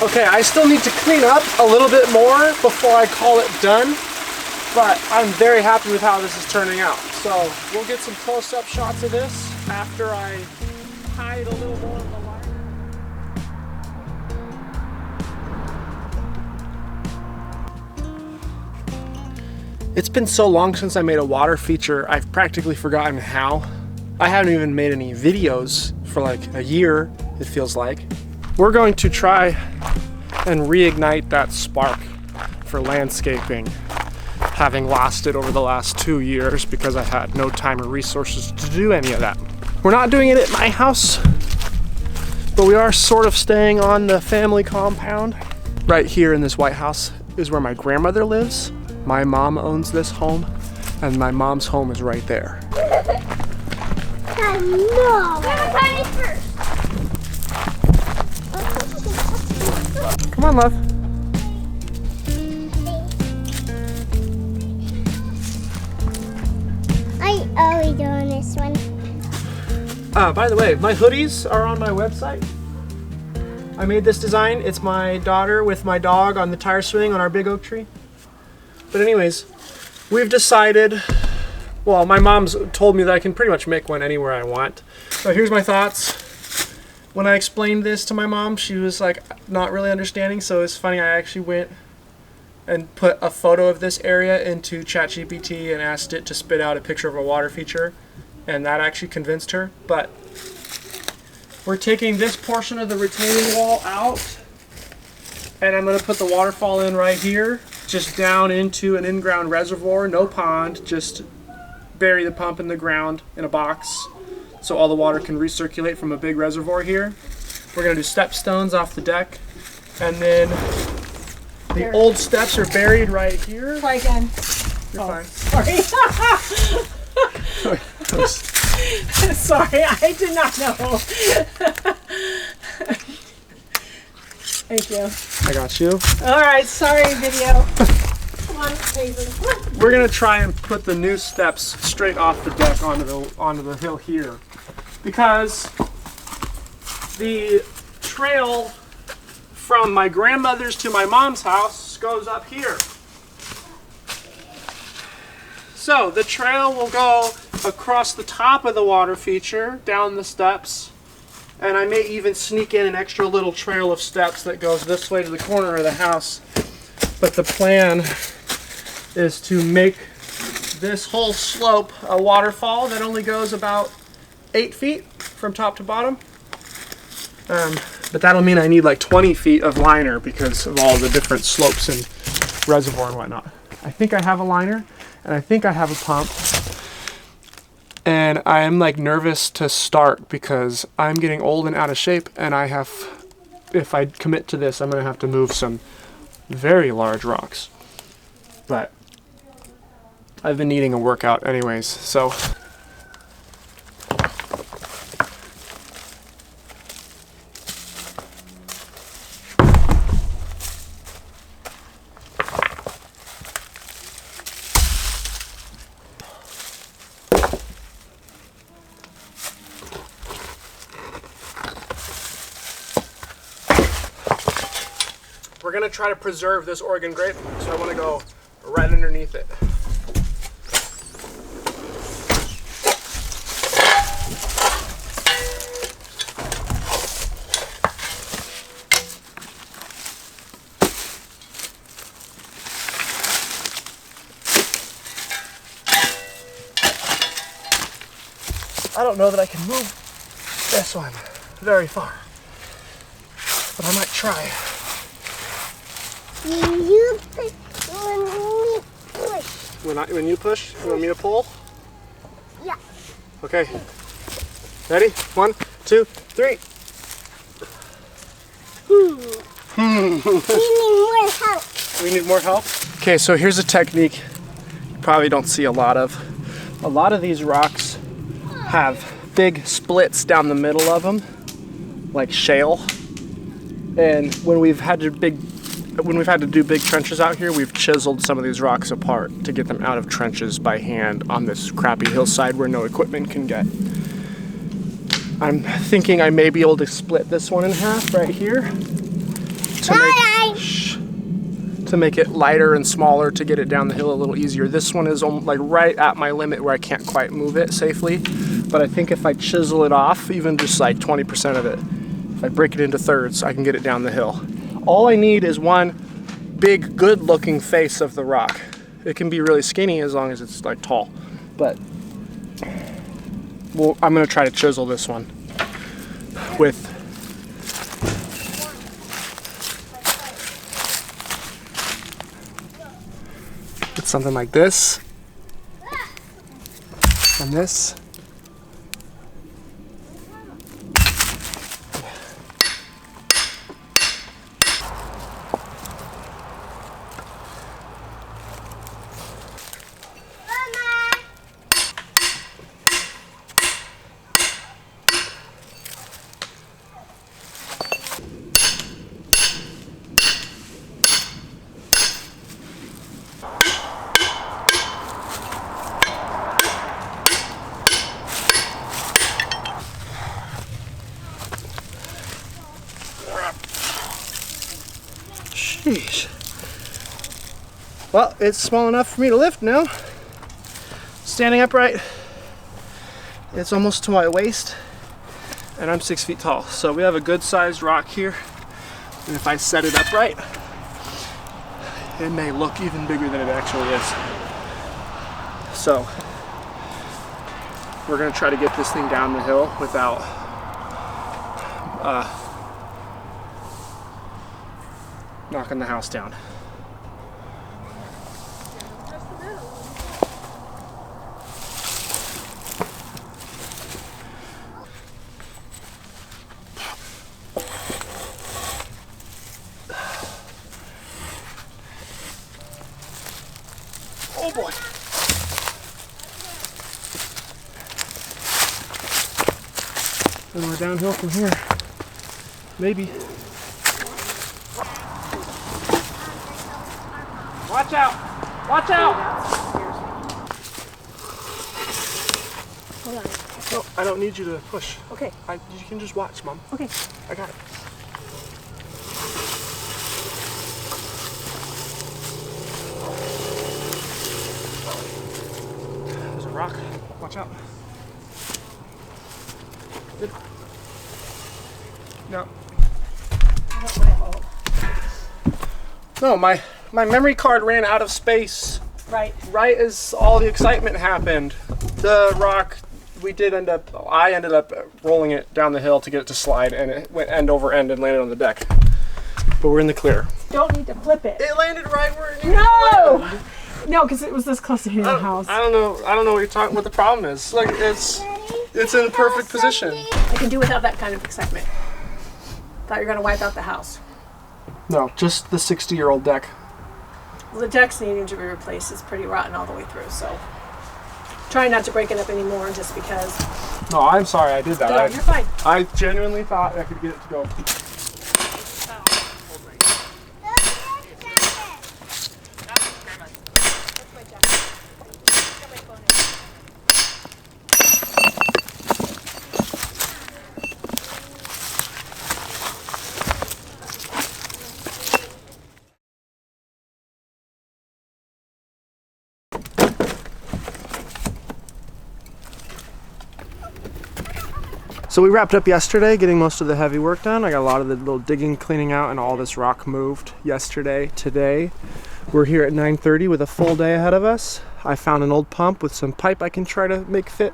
Okay, I still need to clean up a little bit more before I call it done, but I'm very happy with how this is turning out. So we'll get some close-up shots of this after I hide a little more of the light. It's been so long since I made a water feature, I've practically forgotten how. I haven't even made any videos for like a year, it feels like. We're going to try and reignite that spark for landscaping, having lost it over the last 2 years because I had no time or resources to do any of that. We're not doing it at my house, but we are sort of staying on the family compound. Right here in this White House is where my grandmother lives. My mom owns this home, and my mom's home is right there. No. Come on, love. Are we doing this one? By the way, my hoodies are on my website. I made this design. It's my daughter with my dog on the tire swing on our big oak tree. But anyways, we've decided, well, my mom's told me that I can pretty much make one anywhere I want. So here's my thoughts. When I explained this to my mom, she was like not really understanding, so it's funny, I actually went and put a photo of this area into ChatGPT and asked it to spit out a picture of a water feature, and that actually convinced her. But we're taking this portion of the retaining wall out, and I'm going to put the waterfall in right here, just down into an in-ground reservoir, no pond, just bury the pump in the ground in a box so all the water can recirculate from a big reservoir here. We're going to do step stones off the deck, and then the old steps are buried right here. Try again. You're fine. Sorry. Sorry, I did not know. Thank you. I got you. All right, sorry, video. Come on, Hazen. Come on. We're going to try and put the new steps straight off the deck onto the hill here, because the trail from my grandmother's to my mom's house goes up here. So the trail will go across the top of the water feature, down the steps, and I may even sneak in an extra little trail of steps that goes this way to the corner of the house. But the plan is to make this whole slope a waterfall that only goes about 8 feet from top to bottom. But that'll mean I need like 20 feet of liner because of all the different slopes and reservoir and whatnot. I think I have a liner, and I think I have a pump. And I am like nervous to start because I'm getting old and out of shape, and if I commit to this, I'm gonna have to move some very large rocks. But I've been needing a workout anyways, so. We're gonna try to preserve this Oregon grape, so I wanna go right underneath it. I don't know that I can move this one very far, but I might try. You push when we push. When you push, you want me to pull? Yeah. Okay. Ready? 1, 2, 3. We need more help. We need more help? Okay, so here's a technique you probably don't see a lot of. A lot of these rocks have big splits down the middle of them, like shale. And when we've had to do big trenches out here, we've chiseled some of these rocks apart to get them out of trenches by hand on this crappy hillside where no equipment can get. I'm thinking I may be able to split this one in half right here to to make it lighter and smaller to get it down the hill a little easier. This one is like right at my limit where I can't quite move it safely. But I think if I chisel it off, even just like 20% of it, if I break it into thirds, I can get it down the hill. All I need is one big, good looking face of the rock. It can be really skinny as long as it's like tall. But well, I'm gonna try to chisel this one with something like this and this. Sheesh. Well, it's small enough for me to lift now. Standing upright, it's almost to my waist, and I'm 6 feet tall. So we have a good sized rock here. And if I set it upright, it may look even bigger than it actually is. So we're gonna try to get this thing down the hill without knocking the house down. Oh boy. And we're downhill from here. Maybe. Watch out! Watch out! Hold on. No, I don't need you to push. Okay. You can just watch, Mom. Okay. I got it. There's a rock. Watch out. Good. No. No, my memory card ran out of space. Right. Right as all the excitement happened. The rock, I ended up rolling it down the hill to get it to slide, and it went end over end and landed on the deck. But we're in the clear. Don't need to flip it. It landed right where it needed No! to land. No, because it was this close to hitting the house. I don't know what the problem is. Like it's in perfect position. I can do without that kind of excitement. Thought you were going to wipe out the house. No, just the 60-year-old deck. Well, the deck's needing to be replaced. It's pretty rotten all the way through, so trying not to break it up anymore just because. No, I'm sorry I did that. No, you're fine. I genuinely thought I could get it to go. So we wrapped up yesterday getting most of the heavy work done. I got a lot of the little digging, cleaning out, and all this rock moved yesterday. Today we're here at 9:30 with a full day ahead of us. I found an old pump with some pipe I can try to make fit.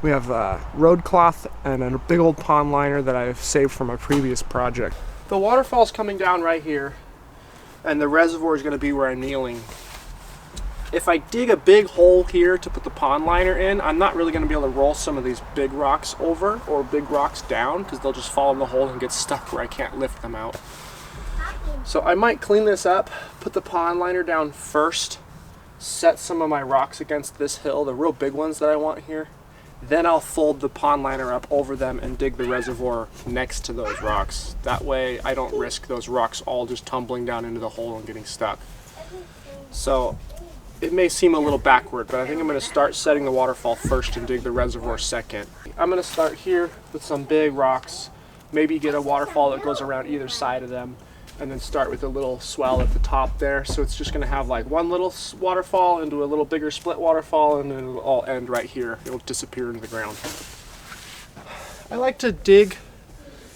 We have road cloth and a big old pond liner that I've saved from a previous project. The waterfall's coming down right here, and the reservoir is going to be where I'm kneeling. If I dig a big hole here to put the pond liner in, I'm not really going to be able to roll some of these big rocks over or big rocks down because they'll just fall in the hole and get stuck where I can't lift them out. So I might clean this up, put the pond liner down first, set some of my rocks against this hill, the real big ones that I want here. Then I'll fold the pond liner up over them and dig the reservoir next to those rocks. That way I don't risk those rocks all just tumbling down into the hole and getting stuck. So it may seem a little backward, but I think I'm going to start setting the waterfall first and dig the reservoir second. I'm going to start here with some big rocks, maybe get a waterfall that goes around either side of them, and then start with a little swell at the top there. So it's just gonna have like one little waterfall into a little bigger split waterfall, and then it'll all end right here. It'll disappear into the ground. I like to dig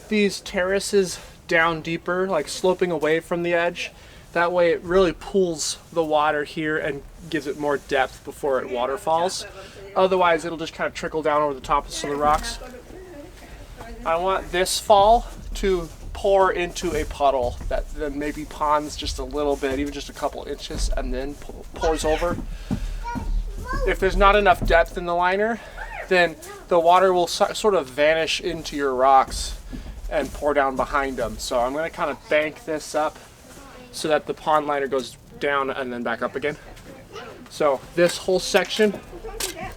these terraces down deeper, like sloping away from the edge. That way it really pulls the water here and gives it more depth before it waterfalls. Otherwise it'll just kind of trickle down over the top of some of the rocks. I want this fall to pour into a puddle that then maybe ponds just a little bit, even just a couple inches, and then pours over. If there's not enough depth in the liner, then the water will sort of vanish into your rocks and pour down behind them. So I'm going to kind of bank this up so that the pond liner goes down and then back up again. So this whole section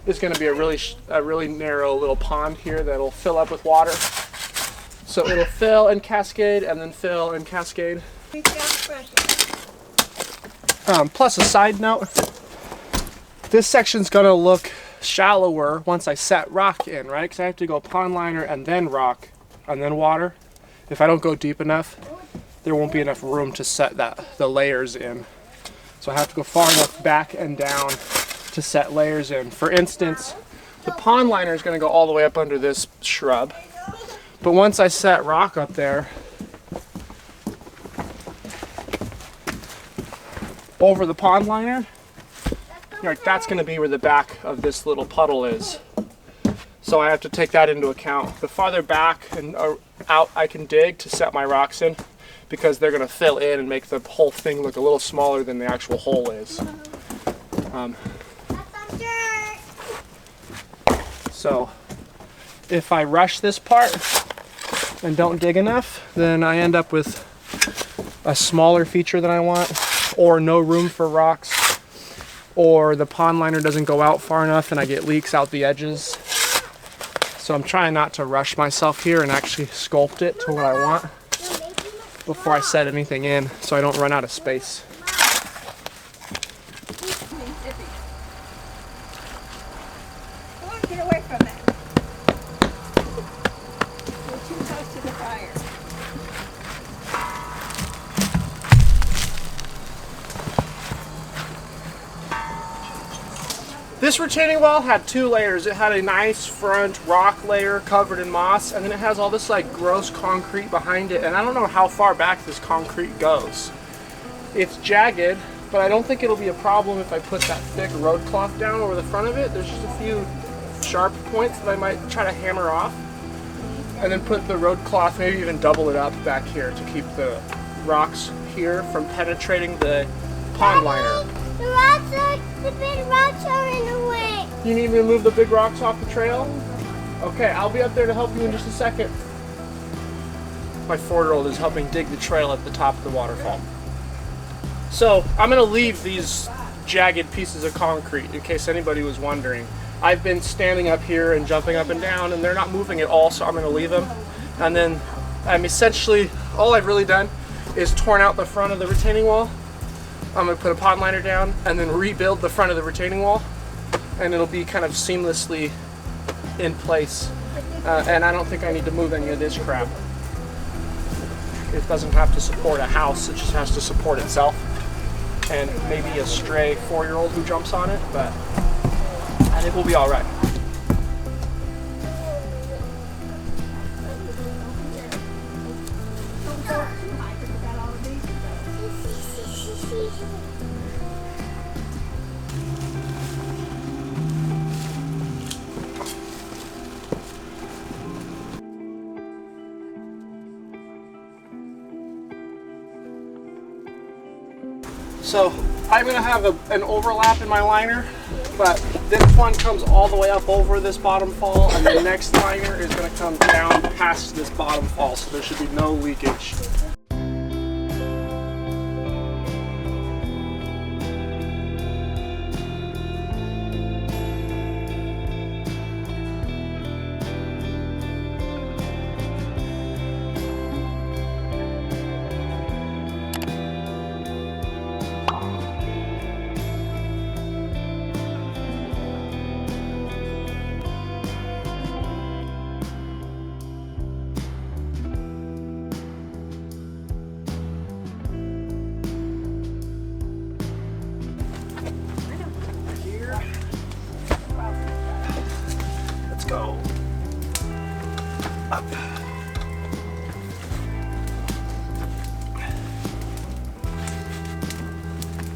is going to be a really narrow little pond here that'll fill up with water. So it'll fill and cascade and then fill and cascade. Plus a side note, this section's going to look shallower once I set rock in, right? Because I have to go pond liner and then rock and then water. If I don't go deep enough, there won't be enough room to set the layers in. So I have to go far enough back and down to set layers in. For instance, the pond liner is going to go all the way up under this shrub. But once I set rock up there, over the pond liner, like that's going to be where the back of this little puddle is. So I have to take that into account. The farther back and out I can dig to set my rocks in, because they're going to fill in and make the whole thing look a little smaller than the actual hole is. So if I rush this part and don't dig enough, then I end up with a smaller feature than I want, or no room for rocks, or the pond liner doesn't go out far enough and I get leaks out the edges. So I'm trying not to rush myself here and actually sculpt it to what I want before I set anything in, so I don't run out of space. Get away from that. You're too close to the fire. This retaining wall had two layers. It had a nice front rock layer covered in moss, and then it has all this like gross concrete behind it, and I don't know how far back this concrete goes. It's jagged, but I don't think it'll be a problem if I put that thick road cloth down over the front of it. There's just a few sharp points that I might try to hammer off, and then put the road cloth, maybe even double it up back here to keep the rocks here from penetrating the pond liner. The big rocks are in the way. You need me to move the big rocks off the trail? Okay, I'll be up there to help you in just a second. My 4-year-old is helping dig the trail at the top of the waterfall. So I'm going to leave these jagged pieces of concrete in case anybody was wondering. I've been standing up here and jumping up and down, and they're not moving at all, so I'm going to leave them. And then I'm essentially, all I've really done is torn out the front of the retaining wall. I'm going to put a pond liner down and then rebuild the front of the retaining wall, and it'll be kind of seamlessly in place. And I don't think I need to move any of this crap. It doesn't have to support a house, it just has to support itself. And maybe a stray 4-year-old who jumps on it, but I think we'll be all right. So I'm going to have an overlap in my liner, but this one comes all the way up over this bottom fall, and the next liner is going to come down past this bottom fall, so there should be no leakage.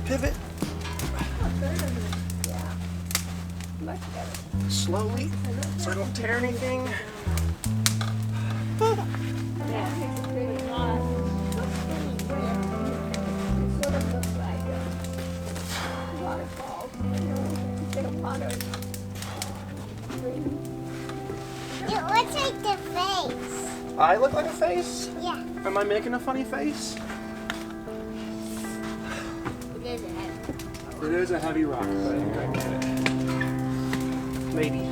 pivot Much better. slowly so I don't tear anything. Yeah, it's pretty hot. It sort of looks like a waterfall. Get a water. It looks like the face. I look like a face? Yeah. Am I making a funny face? It is a head. It is a heavy rock, but I think I get it. Maybe.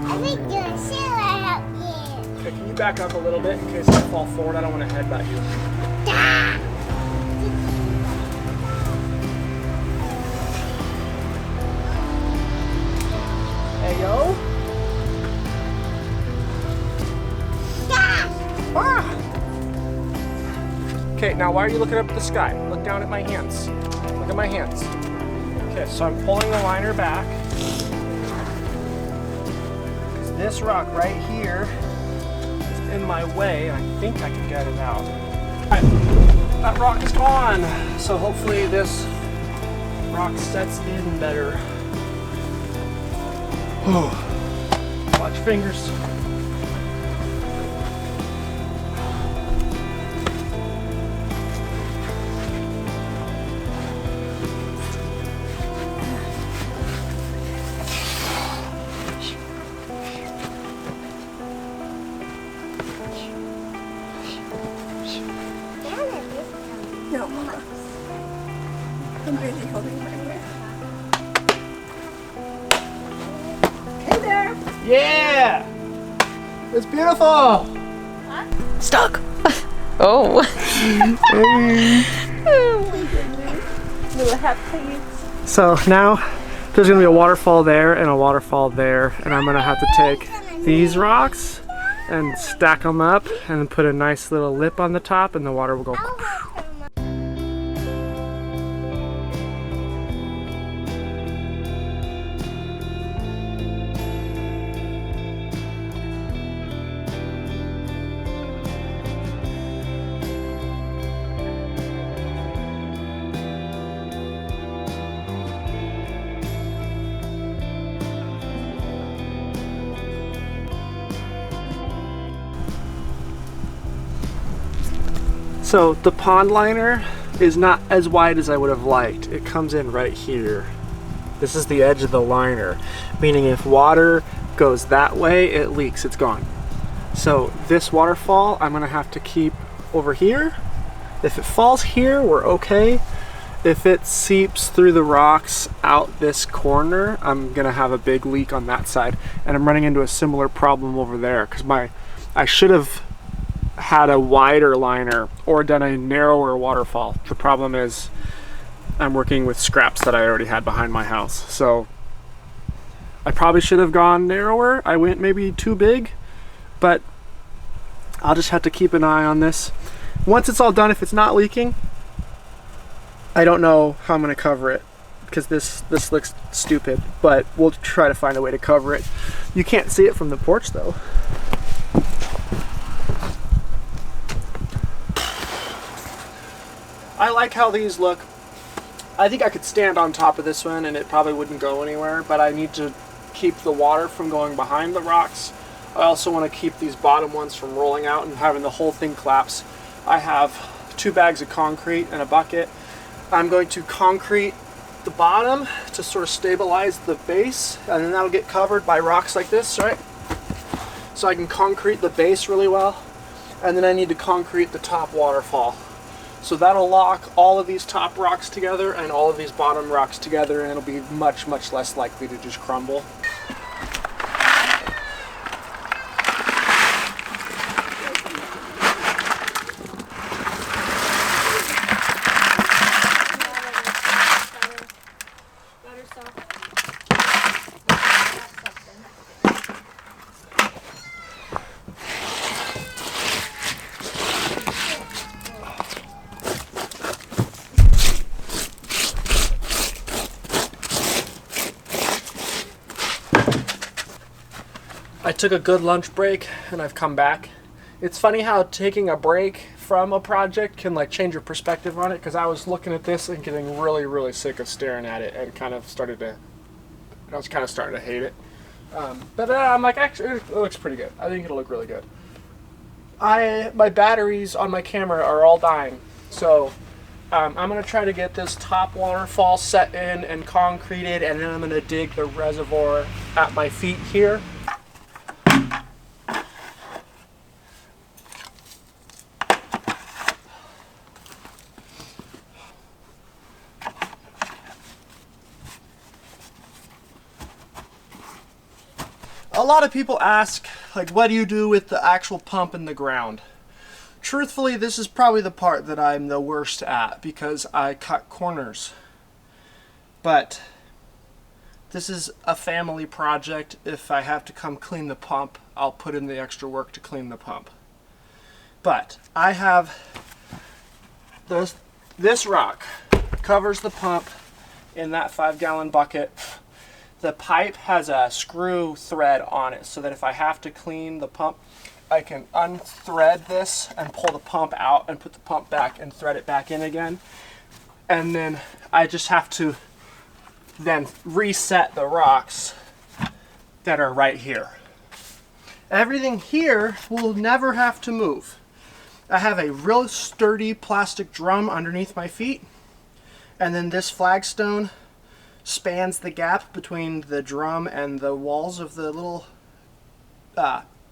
I think your sailor help you. Okay, can you back up a little bit in case I fall forward? I don't want to headbutt you. Hey, yo. Ah! Okay, now why are you looking up at the sky? Look down at my hands. Look at my hands. Okay, so I'm pulling the liner back. This rock right here is in my way, and I think I can get it out. Alright, that rock is gone. So hopefully this rock sets in better. Watch fingers. No, Mama. I'm busy holding my breath. Hey there. Yeah! It's beautiful! Stuck. Oh. Little happy. So now there's gonna be a waterfall there and a waterfall there, and I'm gonna have to take these rocks and stack them up and put a nice little lip on the top, and the water will go. So the pond liner is not as wide as I would have liked. It comes in right here. This is the edge of the liner, meaning if water goes that way, it leaks, it's gone. So this waterfall, I'm gonna have to keep over here. If it falls here, we're okay. If it seeps through the rocks out this corner, I'm gonna have a big leak on that side. And I'm running into a similar problem over there because I should have had a wider liner or done a narrower waterfall. The problem is I'm working with scraps that I already had behind my house. So I probably should have gone narrower. I went maybe too big, but I'll just have to keep an eye on this. Once it's all done, if it's not leaking, I don't know how I'm gonna cover it because this looks stupid, but we'll try to find a way to cover it. You can't see it from the porch though. I like how these look. I think I could stand on top of this one and it probably wouldn't go anywhere, but I need to keep the water from going behind the rocks. I also want to keep these bottom ones from rolling out and having the whole thing collapse. I have 2 bags of concrete and a bucket. I'm going to concrete the bottom to sort of stabilize the base, and then that'll get covered by rocks like this, right? So I can concrete the base really well, and then I need to concrete the top waterfall. So that'll lock all of these top rocks together and all of these bottom rocks together, and it'll be much, much less likely to just crumble. I took a good lunch break and I've come back, It's funny how taking a break from a project can like change your perspective on it, because I was looking at this and getting really, really sick of staring at it and I was kind of starting to hate it. But I'm like, actually, it looks pretty good. I think it'll look really good. My batteries on my camera are all dying, so I'm going to try to get this top waterfall set in and concreted, and then I'm going to dig the reservoir at my feet here. A lot of people ask, like, what do you do with the actual pump in the ground? Truthfully, this is probably the part that I'm the worst at, because I cut corners. But this is a family project. If I have to come clean the pump, I'll put in the extra work to clean the pump. But I have this rock covers the pump in that 5-gallon bucket. The pipe has a screw thread on it, so that if I have to clean the pump, I can unthread this and pull the pump out and put the pump back and thread it back in again. And then I just have to then reset the rocks that are right here. Everything here will never have to move. I have a real sturdy plastic drum underneath my feet, and then this flagstone spans the gap between the drum and the walls of the little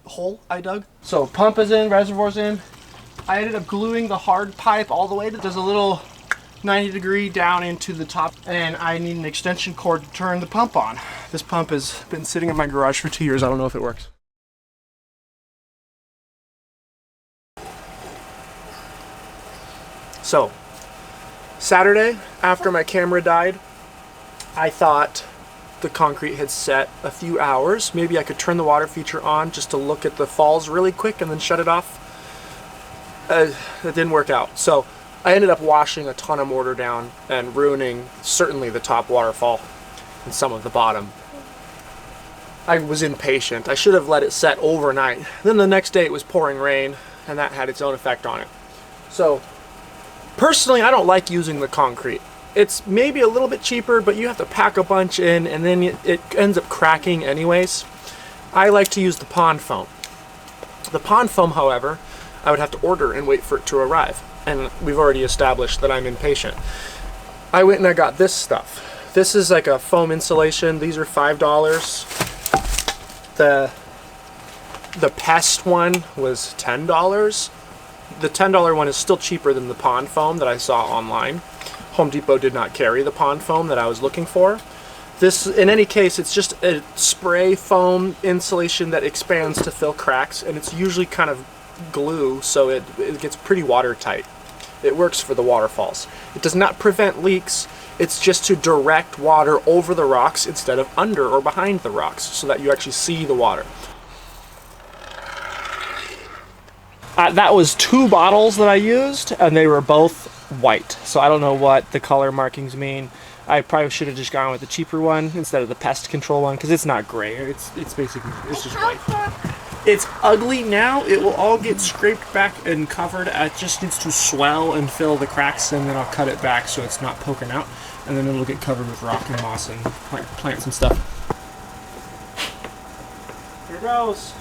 hole I dug. So pump is in, reservoir's in. I ended up gluing the hard pipe all the way. There's a little 90-degree down into the top, and I need an extension cord to turn the pump on. This pump has been sitting in my garage for 2 years. I don't know if it works. So Saturday, after my camera died, I thought the concrete had set a few hours. Maybe I could turn the water feature on just to look at the falls really quick and then shut it off. That didn't work out. So I ended up washing a ton of mortar down and ruining certainly the top waterfall and some of the bottom. I was impatient. I should have let it set overnight. Then the next day it was pouring rain, and that had its own effect on it. So personally, I don't like using the concrete. It's maybe a little bit cheaper, but you have to pack a bunch in, and then it ends up cracking anyways. I like to use the pond foam. The pond foam, however, I would have to order and wait for it to arrive. And we've already established that I'm impatient. I went and I got this stuff. This is like a foam insulation. These are $5. The pest one was $10. The $10 one is still cheaper than the pond foam that I saw online. Home Depot did not carry the pond foam that I was looking for. This, in any case, it's just a spray foam insulation that expands to fill cracks, and it's usually kind of glue, so it gets pretty watertight. It works for the waterfalls. It does not prevent leaks. It's just to direct water over the rocks instead of under or behind the rocks, so that you actually see the water. That was 2 bottles that I used, and they were both white. So I don't know what the color markings mean. I probably should have just gone with the cheaper one instead of the pest control one, because it's not gray. It's basically, it's just white. It's ugly now. It will all get scraped back and covered. It just needs to swell and fill the cracks, and then I'll cut it back so it's not poking out, and then it'll get covered with rock and moss and plants and stuff. Here goes.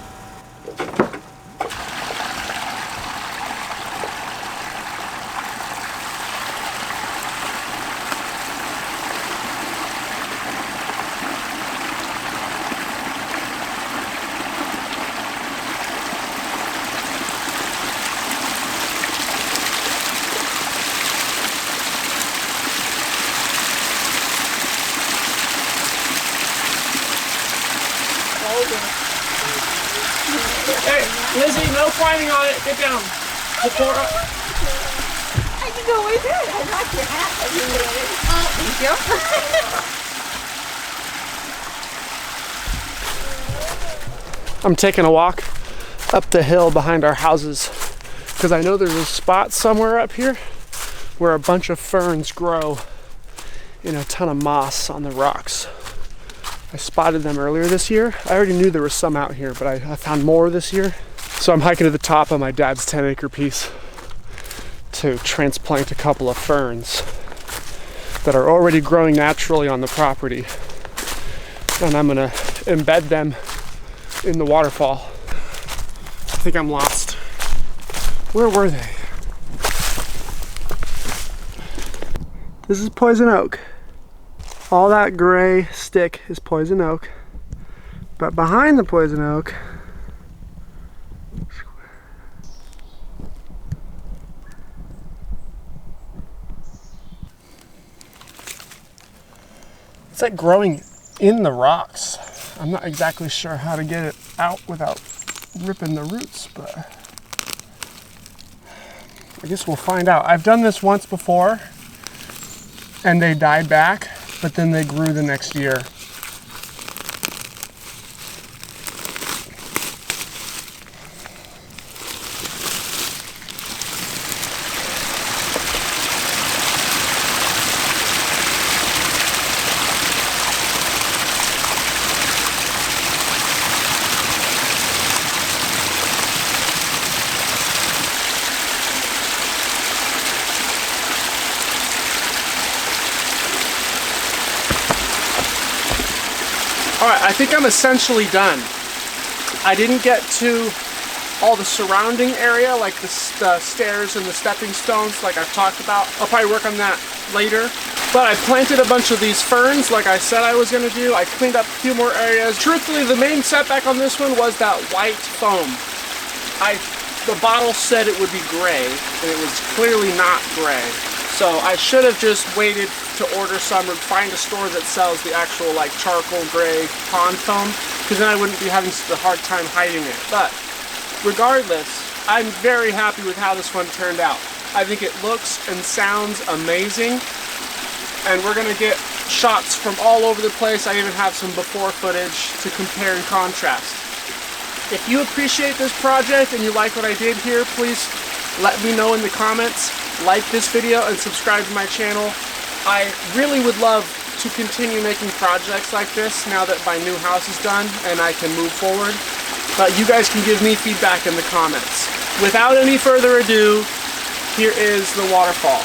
Hey, Lizzie, no climbing on it. Get down. I can go with it. I like your hat. Oh, thank you. I'm taking a walk up the hill behind our houses because I know there's a spot somewhere up here where a bunch of ferns grow in a ton of moss on the rocks. I spotted them earlier this year. I already knew there was some out here, but I found more this year. So I'm hiking to the top of my dad's 10-acre piece to transplant a couple of ferns that are already growing naturally on the property. And I'm gonna embed them in the waterfall. I think I'm lost. Where were they? This is poison oak. All that gray stick is poison oak. But behind the poison oak, it's like growing in the rocks. I'm not exactly sure how to get it out without ripping the roots, but I guess we'll find out. I've done this once before and they died back, but then they grew the next year. Alright, I think I'm essentially done. I didn't get to all the surrounding area, like the stairs and the stepping stones like I've talked about. I'll probably work on that later. But I planted a bunch of these ferns like I said I was going to do. I cleaned up a few more areas. Truthfully, the main setback on this one was that white foam. The bottle said it would be gray, and it was clearly not gray. So I should have just waited to order some or find a store that sells the actual like charcoal gray pond foam, because then I wouldn't be having such a hard time hiding it. But regardless, I'm very happy with how this one turned out. I think it looks and sounds amazing, and we're gonna get shots from all over the place. I even have some before footage to compare and contrast. If you appreciate this project and you like what I did here, please let me know in the comments. Like this video and subscribe to my channel. I really would love to continue making projects like this now that my new house is done and I can move forward. But you guys can give me feedback in the comments. Without any further ado, here is the waterfall.